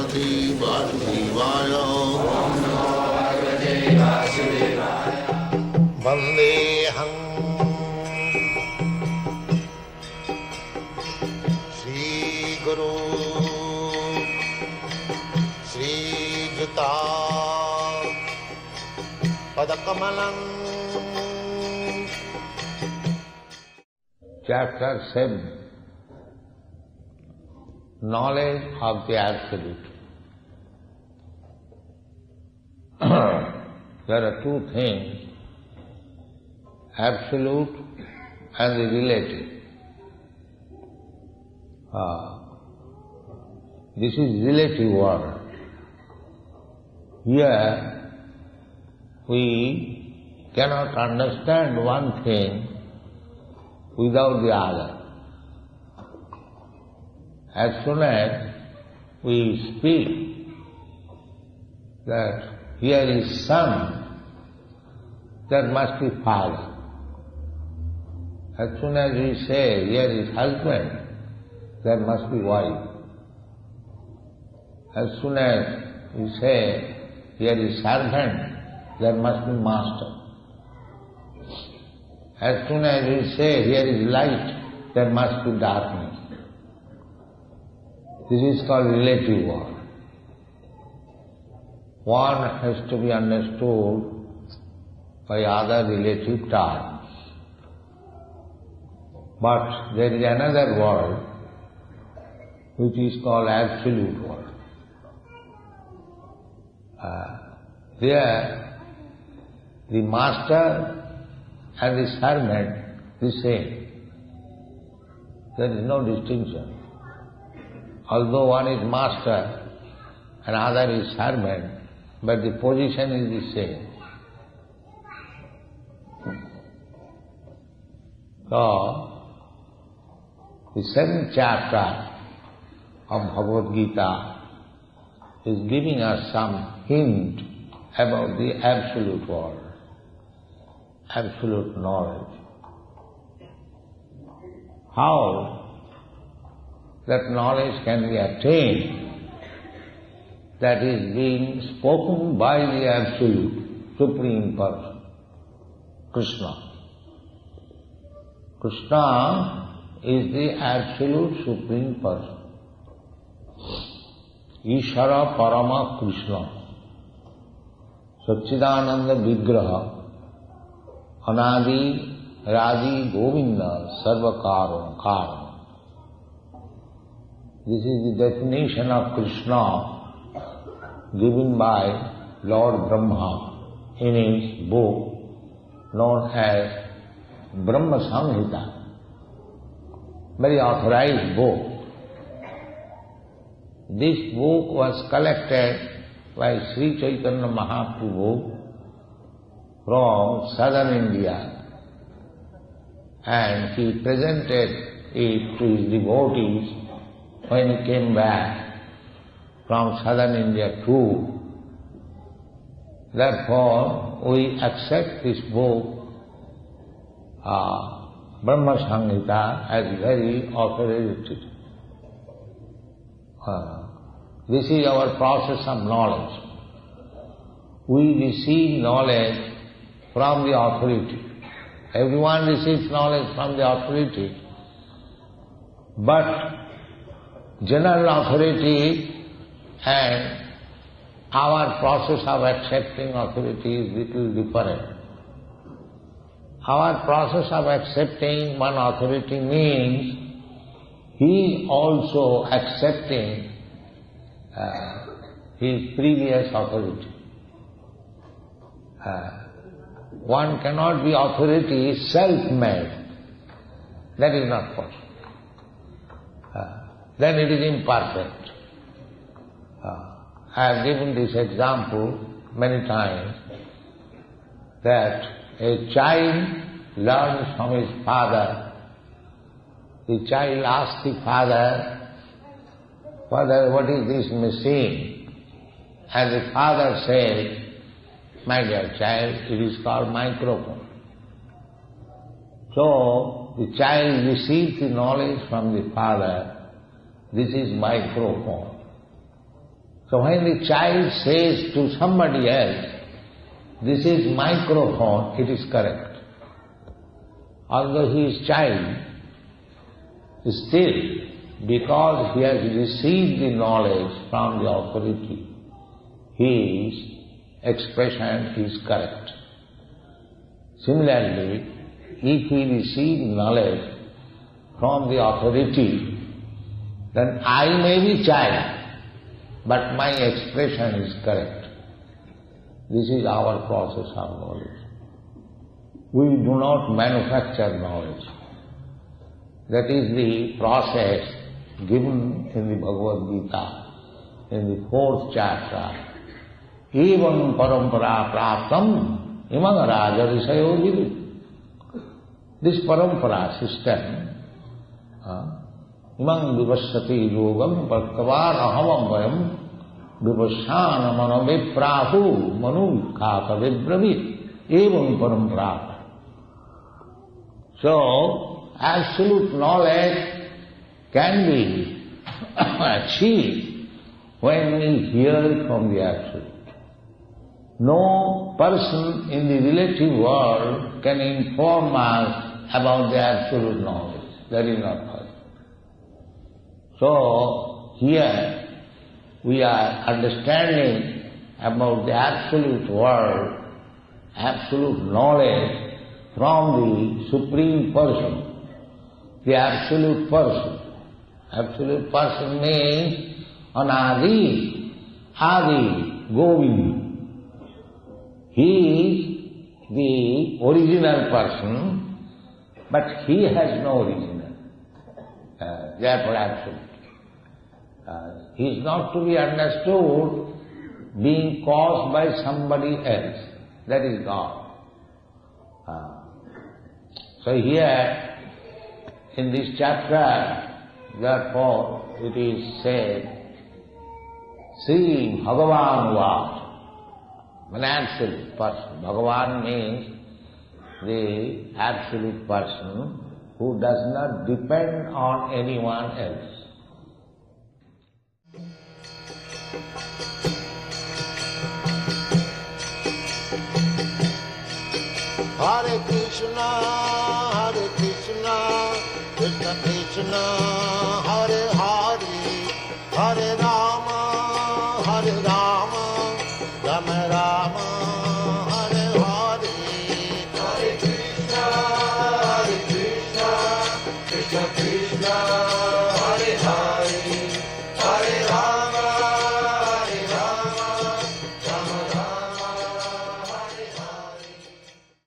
Bhagavate Vasudevaya. Vandeham Shri Guru Shri Juta Padakamalam. Chapter 7. Knowledge of the Absolute. There are two things, absolute and the relative. This is relative world. Here we cannot understand one thing without the other. As soon as we speak that here is son, there must be father. As soon as we say here is husband, there must be wife. As soon as we say here is servant, there must be master. As soon as we say here is light, there must be darkness. This is called relative world. One has to be understood by other relative terms. But there is another world which is called absolute world. There, the master and the servant, the same. There is no distinction. Although one is master and other is servant, but the position is the same. So, the 7th chapter of Bhagavad Gita is giving us some hint about the absolute world, absolute knowledge. How that knowledge can be attained, that is being spoken by the Absolute, Supreme Person, Krishna. Krishna is the Absolute Supreme Person. Ishara Parama Krishna, Satchidananda Vigraha, Anadi Radi Govinda Sarvakaram Karam. This is the definition of Krishna given by Lord Brahma in his book known as Brahma Samhita, very authorized book. This book was collected by Sri Chaitanya Mahaprabhu from southern India, and he presented it to his devotees when he came back from southern India too. Therefore, we accept this book, Brahma Samhita, as very authoritative. This is our process of knowledge. We receive knowledge from the authority. Everyone receives knowledge from the authority, but general authority and our process of accepting authority is little different. Our process of accepting one authority means he also accepting his previous authority. One cannot be authority self-made. That is not possible. Then it is imperfect. I have given this example many times, that a child learns from his father. The child asks the father, "Father, what is this machine?" And the father says, "My dear child, it is called microphone." So the child receives the knowledge from the father, this is microphone. So when the child says to somebody else, this is microphone, it is correct. Although he is child, still, because he has received the knowledge from the authority, his expression is correct. Similarly, if he receives knowledge from the authority, then I may be child, but my expression is correct. This is our process of knowledge. We do not manufacture knowledge. That is the process given in the Bhagavad Gita, in the 4th chapter. Evam parampara praptam imang raja risayo jivi. This parampara system, imang vivassati yogam parkavar ahamam vayam vivassana manaviprahu manu khata vibravit. Evam parampara. So, absolute knowledge can be achieved when we hear from the Absolute. No person in the relative world can inform us about the absolute knowledge. That is not possible. So, here we are understanding about the absolute world, absolute knowledge from the Supreme Person, the Absolute Person. Absolute Person means Anadi, Adi, Govind. He is the original person, but he has no original. Therefore absolute. He is not to be understood being caused by somebody else. That is God. So here, in this chapter, therefore, it is said, Sri Bhagavan Vat, an absolute person. Bhagavan means the absolute person who does not depend on anyone else. Hare Krishna, Krishna Krishna, Hare Hare, Hare